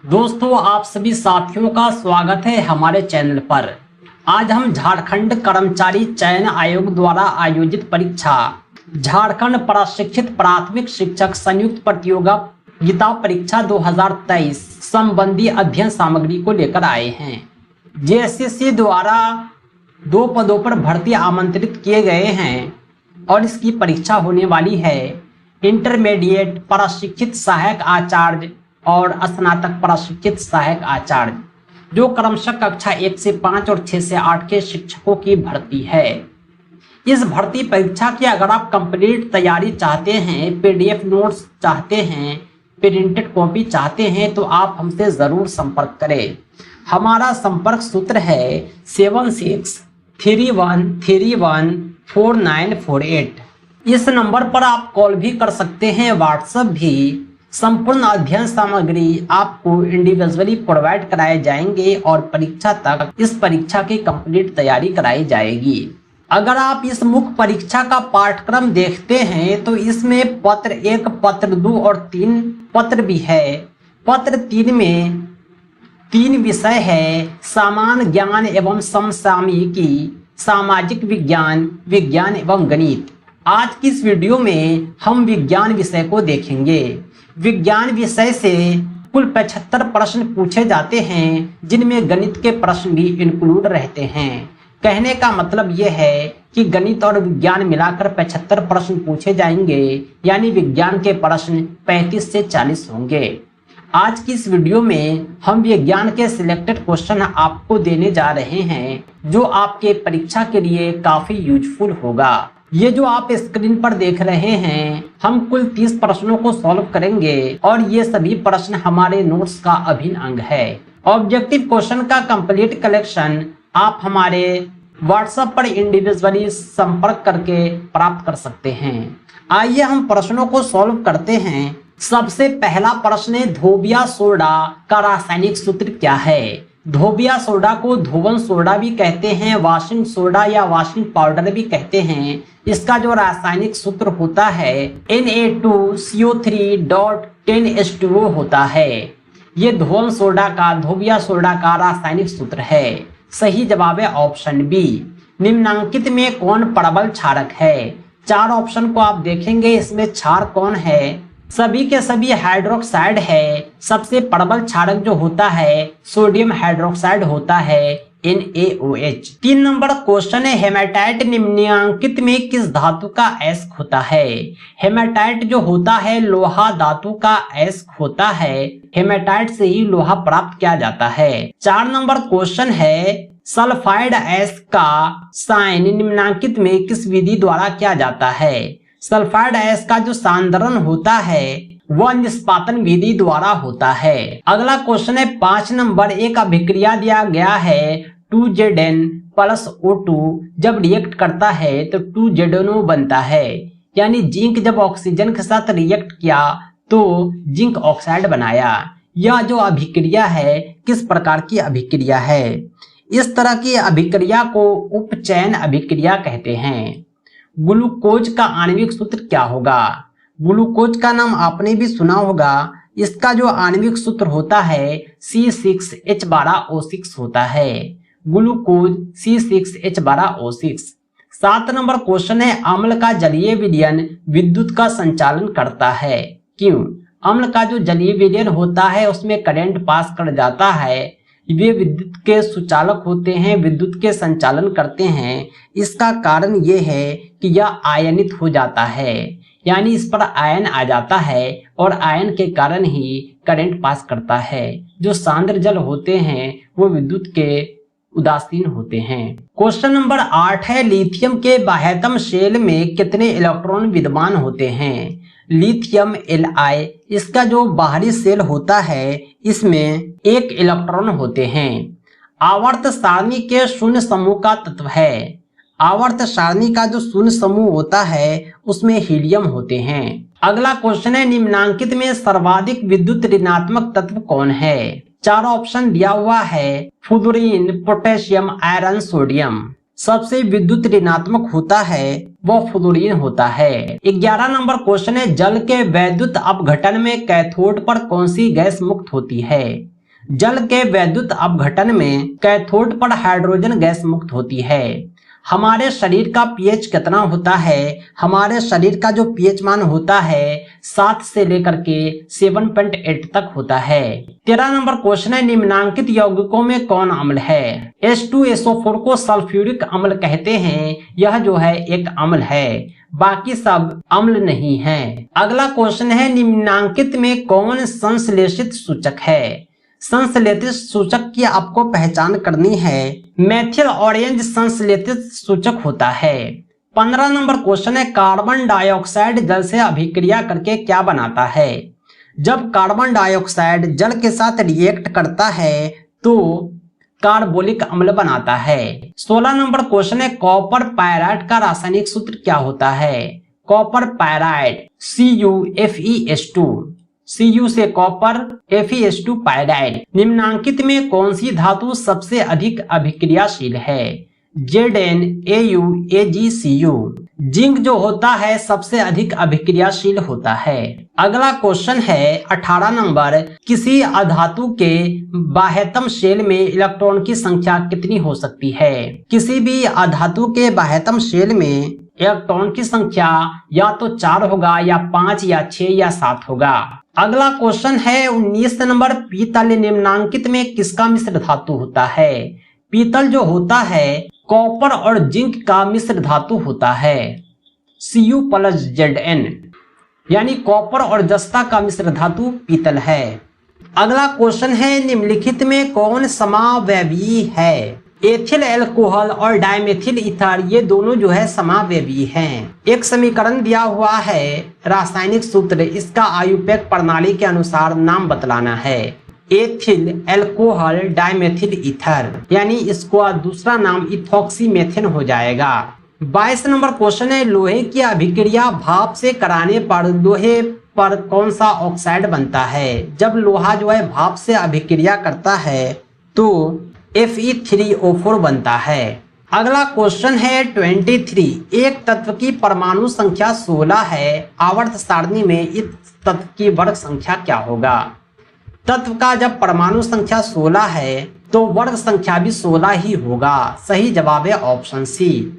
दोस्तों, आप सभी साथियों का स्वागत है हमारे चैनल पर। आज हम झारखंड कर्मचारी चयन आयोग द्वारा आयोजित परीक्षा झारखंड प्रशिक्षित प्राथमिक शिक्षक संयुक्त प्रतियोगिता परीक्षा 2023 संबंधी अध्ययन सामग्री को लेकर आए हैं। जेएसएससी द्वारा 2 पदों पर भर्ती आमंत्रित किए गए हैं और इसकी परीक्षा होने वाली है इंटरमीडिएट प्रशिक्षित सहायक आचार्य और स्नातक प्रशिक्षित सहायक आचार्य, जो क्रमशः कक्षा 1 से 5 और 6 से 8 के शिक्षकों की भर्ती है। इस भर्ती परीक्षा की अगर आप कंप्लीट तैयारी चाहते हैं, पीडीएफ नोट्स चाहते हैं, प्रिंटेड कॉपी चाहते हैं तो आप हमसे ज़रूर संपर्क करें। हमारा संपर्क सूत्र है 7631314948। इस नंबर पर आप कॉल भी कर सकते हैं, व्हाट्सएप भी। संपूर्ण अध्ययन सामग्री आपको इंडिविजुअली प्रोवाइड कराए जाएंगे और परीक्षा तक इस परीक्षा की कंप्लीट तैयारी कराई जाएगी। अगर आप इस मुख्य परीक्षा का पाठ्यक्रम देखते हैं तो इसमें पत्र 1, पत्र 2 और 3 पत्र भी है। पत्र 3 में 3 विषय है: सामान्य ज्ञान एवं समसामयिकी, सामाजिक विज्ञान, विज्ञान एवं गणित। आज की इस वीडियो में हम विज्ञान विषय को देखेंगे। विज्ञान विषय से कुल 75 प्रश्न पूछे जाते हैं, जिनमें गणित के प्रश्न भी इंक्लूड रहते हैं। कहने का मतलब यह है कि गणित और विज्ञान मिलाकर 75 प्रश्न पूछे जाएंगे, यानी विज्ञान के प्रश्न 35 से 40 होंगे। आज की इस वीडियो में हम विज्ञान के सिलेक्टेड क्वेश्चन आपको देने जा रहे हैं, जो आपके परीक्षा के लिए काफी यूजफुल होगा। ये जो आप स्क्रीन पर देख रहे हैं, हम कुल 30 प्रश्नों को सॉल्व करेंगे और ये सभी प्रश्न हमारे नोट्स का अभिन्न अंग है। ऑब्जेक्टिव क्वेश्चन का कंप्लीट कलेक्शन आप हमारे व्हाट्सएप पर इंडिविजुअली संपर्क करके प्राप्त कर सकते हैं। आइए हम प्रश्नों को सॉल्व करते हैं। सबसे पहला प्रश्न है, धोबिया सोडा का रासायनिक सूत्र क्या है? धोबिया सोडा को धोवन सोडा भी कहते हैं, वॉशिंग सोडा या वॉशिंग पाउडर भी कहते हैं। इसका जो रासायनिक सूत्र होता है Na2CO3.10H2O होता है। ये धोवन सोडा का, धोबिया सोडा का रासायनिक सूत्र है। सही जवाब है ऑप्शन बी। निम्नांकित में कौन प्रबल क्षारक है? 4 ऑप्शन को आप देखेंगे, इसमें क्षार कौन है? सभी के सभी हाइड्रोक्साइड है। सबसे प्रबल क्षारक जो होता है सोडियम हाइड्रोक्साइड होता है, NaOH। 3 नंबर क्वेश्चन है, हेमाटाइट निम्नांकित में किस धातु का अयस्क होता है? हेमाटाइट जो होता है लोहा धातु का अयस्क होता है। हेमाटाइट से ही लोहा प्राप्त किया जाता है। 4 नंबर क्वेश्चन है, सल्फाइड अयस्क का साइन निम्नांकित में किस विधि द्वारा किया जाता है? सल्फाइड अयस्क का जो सांद्रण होता है वह निष्पादन विधि द्वारा होता है। अगला क्वेश्चन है 5 नंबर, एक अभिक्रिया दिया गया है 2Zn प्लस O2 जब रिएक्ट करता है तो 2ZnO बनता है। यानी जिंक जब ऑक्सीजन के साथ रिएक्ट किया तो जिंक ऑक्साइड बनाया। यह जो अभिक्रिया है किस प्रकार की अभिक्रिया है? इस तरह की अभिक्रिया को उपचयन अभिक्रिया कहते हैं। ग्लूकोज का आणविक सूत्र क्या होगा? ग्लूकोज का नाम आपने भी सुना होगा। इसका जो आणविक सूत्र होता है C6H12O6 होता है। Glucose C6H12O6। 7 नंबर क्वेश्चन है, अम्ल का जलीय विलयन विद्युत का संचालन करता है, क्यों? अम्ल का जो जलीय विलयन होता है उसमें करंट पास कर जाता है। वे विद्युत के सुचालक होते हैं, विद्युत के संचालन करते हैं। इसका कारण ये है कि यह आयनित हो जाता है, यानी इस पर आयन आ जाता है और आयन के कारण ही करंट पास करता है। जो सांद्र जल होते हैं वो विद्युत के उदासीन होते हैं। क्वेश्चन नंबर 8 है, लिथियम के बाह्यतम शेल में कितने इलेक्ट्रॉन विद्यमान होते हैं? लिथियम Li, इसका जो बाहरी सेल होता है इसमें 1 इलेक्ट्रॉन होते हैं। आवर्त सारणी के शून्य समूह का तत्व है। आवर्त सारणी का जो शून्य समूह होता है उसमें हीलियम होते हैं। अगला क्वेश्चन है, निम्नांकित में सर्वाधिक विद्युत ऋणात्मक तत्व कौन है? 4 ऑप्शन दिया हुआ है, फ्लोरीन, पोटेशियम, आयरन, सोडियम। सबसे विद्युत ऋणात्मक होता है वह फ्लोरीन होता है। 11 नंबर क्वेश्चन है, जल के वैद्युत अपघटन में कैथोड पर कौन सी गैस मुक्त होती है? जल के वैद्युत अपघटन में कैथोड पर हाइड्रोजन गैस मुक्त होती है। हमारे शरीर का पीएच कितना होता है? हमारे शरीर का जो पीएच मान होता है 7 से लेकर के 7.8 तक होता है। 13 नंबर क्वेश्चन है, निम्नांकित यौगिकों में कौन अम्ल है? H2SO4 को सल्फ्यूरिक अम्ल कहते हैं। यह जो है एक अम्ल है, बाकी सब अम्ल नहीं है। अगला क्वेश्चन है, निम्नांकित में कौन संश्लेषित सूचक है? संश्लेषित सूचक की आपको पहचान करनी है। मेथिल ऑरेंज संश्लेषित सूचक होता है। 15 नंबर क्वेश्चन है, कार्बन डाइऑक्साइड जल से अभिक्रिया करके क्या बनाता है? जब कार्बन डाइऑक्साइड जल के साथ रिएक्ट करता है तो कार्बोलिक अम्ल बनाता है। 16 नंबर क्वेश्चन है, कॉपर पायराइड का रासायनिक सूत्र क्या होता है? कॉपर पायराइड CuFeS2, Cu से कॉपर, Fe2 पायराइड। निम्नांकित में कौन सी धातु सबसे अधिक अभिक्रियाशील है? ZnAuAgCu। जिंक जो होता है सबसे अधिक अभिक्रियाशील होता है। अगला क्वेश्चन है 18 नंबर, किसी अधातु के बाह्यतम शेल में इलेक्ट्रॉन की संख्या कितनी हो सकती है? किसी भी अधातु के बाह्यतम शेल में इलेक्ट्रॉन की संख्या या तो 4 होगा या 5 या 6 या 7 होगा। अगला क्वेश्चन है 19 नंबर, पीतल निम्नांकित में किसका मिश्र धातु होता है? पीतल जो होता है कॉपर और जिंक का मिश्र धातु होता है, Cu+Zn, यानी कॉपर और जस्ता का मिश्र धातु पीतल है। अगला क्वेश्चन है, निम्नलिखित में कौन समावयवी है? एथिल एल्कोहल और डाइमेथिल ईथर, ये दोनों जो है समावयवी हैं। एक समीकरण दिया हुआ है, रासायनिक सूत्र, इसका आयुपेक प्रणाली के अनुसार नाम बतलाना है। एथिल एल्कोहल डाइमेथिल ईथर, यानी इसको दूसरा नाम इथॉक्सी मेथेन हो जाएगा। 22 नंबर क्वेश्चन है, लोहे की अभिक्रिया भाप से कराने पर लोहे पर कौन सा ऑक्साइड बनता है? जब लोहा जो है भाप से अभिक्रिया करता है तो Fe3O4 बनता है। अगला क्वेश्चन है 23, एक तत्व की परमाणु संख्या 16 है, आवर्त सारणी में इस तत्व की वर्ग संख्या क्या होगा? तत्व का जब परमाणु संख्या 16 है तो वर्ग संख्या भी 16 ही होगा। सही जवाब है ऑप्शन सी।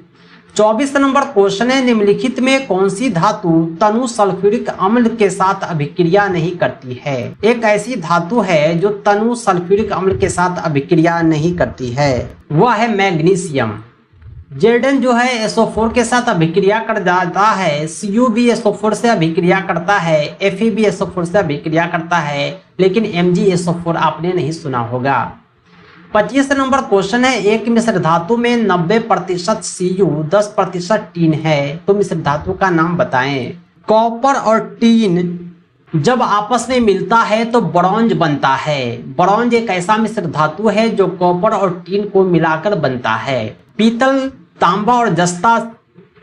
24 नंबर क्वेश्चन है, निम्नलिखित में कौन सी धातु तनु सल्फ्यूरिक अम्ल के साथ अभिक्रिया नहीं करती है? एक ऐसी धातु है जो तनु सल्फ्यूरिक अम्ल के साथ अभिक्रिया नहीं करती है, वह है मैग्नीशियम। Zn जो है SO4 के साथ अभिक्रिया कर जाता है, Cu भी SO4 से अभिक्रिया करता है, Fe भी SO4 से अभिक्रिया करता है, लेकिन MgSO4 आपने नहीं सुना होगा। 25 नंबर क्वेश्चन है, एक मिश्र धातु में 90% Cu 10% टीन है, तो मिश्र धातु का नाम बताएं। कॉपर और टीन जब आपस में मिलता है तो ब्रॉन्ज बनता है। ब्रॉन्ज एक ऐसा मिश्र धातु है जो कॉपर और टीन को मिलाकर बनता है। पीतल तांबा और जस्ता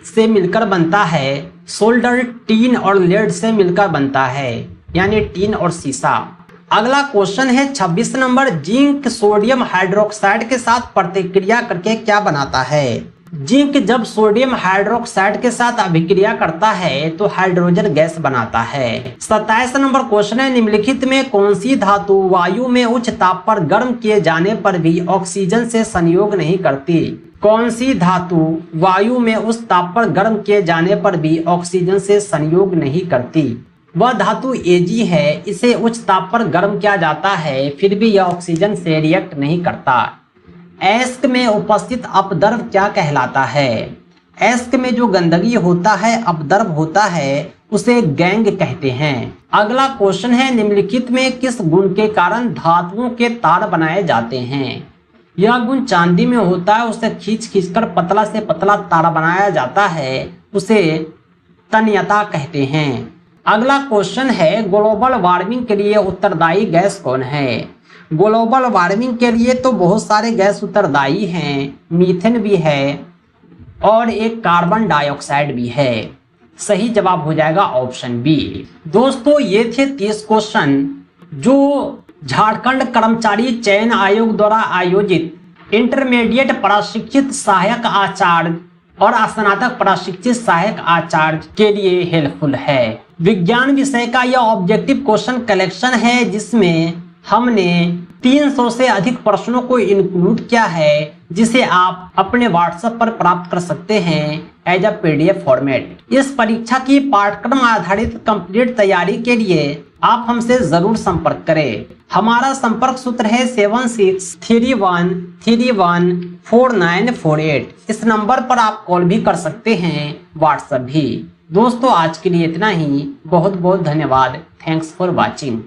से मिलकर बनता है। सोल्डर टीन और लेड से मिलकर बनता है, यानी टीन और सीसा। अगला क्वेश्चन है 26 नंबर, जिंक सोडियम हाइड्रोक्साइड के साथ प्रतिक्रिया करके क्या बनाता है? जिंक जब सोडियम हाइड्रोक्साइड के साथ अभिक्रिया करता है तो हाइड्रोजन गैस बनाता है। 27 नंबर क्वेश्चन है, निम्नलिखित में कौन सी धातु वायु में उच्च ताप पर गर्म किए जाने पर भी ऑक्सीजन से संयोग नहीं करती? कौन सी धातु वायु में उस ताप पर गर्म किए जाने पर भी ऑक्सीजन से संयोग नहीं करती? वह धातु Ag है। इसे उच्च ताप पर गर्म किया जाता है, फिर भी यह ऑक्सीजन से रिएक्ट नहीं करता। एस्क में उपस्थित अपद्रव क्या कहलाता है? एस्क में जो गंदगी होता है, अपद्रव होता है, उसे गैंग कहते हैं। अगला क्वेश्चन है, निम्नलिखित में किस गुण के कारण धातुओं के तार बनाए जाते हैं? यह गुण चांदी में होता है, उसे खींचकर पतला से पतला तार बनाया जाता है, उसे तन्यता कहते हैं। अगला क्वेश्चन है, ग्लोबल वार्मिंग के लिए उत्तरदायी गैस कौन है? ग्लोबल वार्मिंग के लिए तो बहुत सारे गैस उत्तरदायी हैं, मीथेन भी है और एक कार्बन डाइऑक्साइड भी है। सही जवाब हो जाएगा ऑप्शन बी। दोस्तों, ये थे 30 क्वेश्चन जो झारखंड कर्मचारी चयन आयोग द्वारा आयोजित इंटरमीडिएट प्रशिक्षित सहायक आचार्य और स्नातक प्रशिक्षित सहायक आचार्य के लिए हेल्पफुल है। विज्ञान विषय का यह ऑब्जेक्टिव क्वेश्चन कलेक्शन है जिसमें हमने 300 से अधिक प्रश्नों को इंक्लूड किया है, जिसे आप अपने व्हाट्सएप पर प्राप्त कर सकते हैं एज अ पीडीएफ फॉर्मेट। इस परीक्षा की पाठ्यक्रम आधारित कंप्लीट तैयारी के लिए आप हमसे जरूर संपर्क करें। हमारा संपर्क सूत्र है 7631314948। इस नंबर पर आप कॉल भी कर सकते हैं, व्हाट्सएप भी। दोस्तों आज के लिए इतना ही। बहुत बहुत धन्यवाद। Thanks for watching.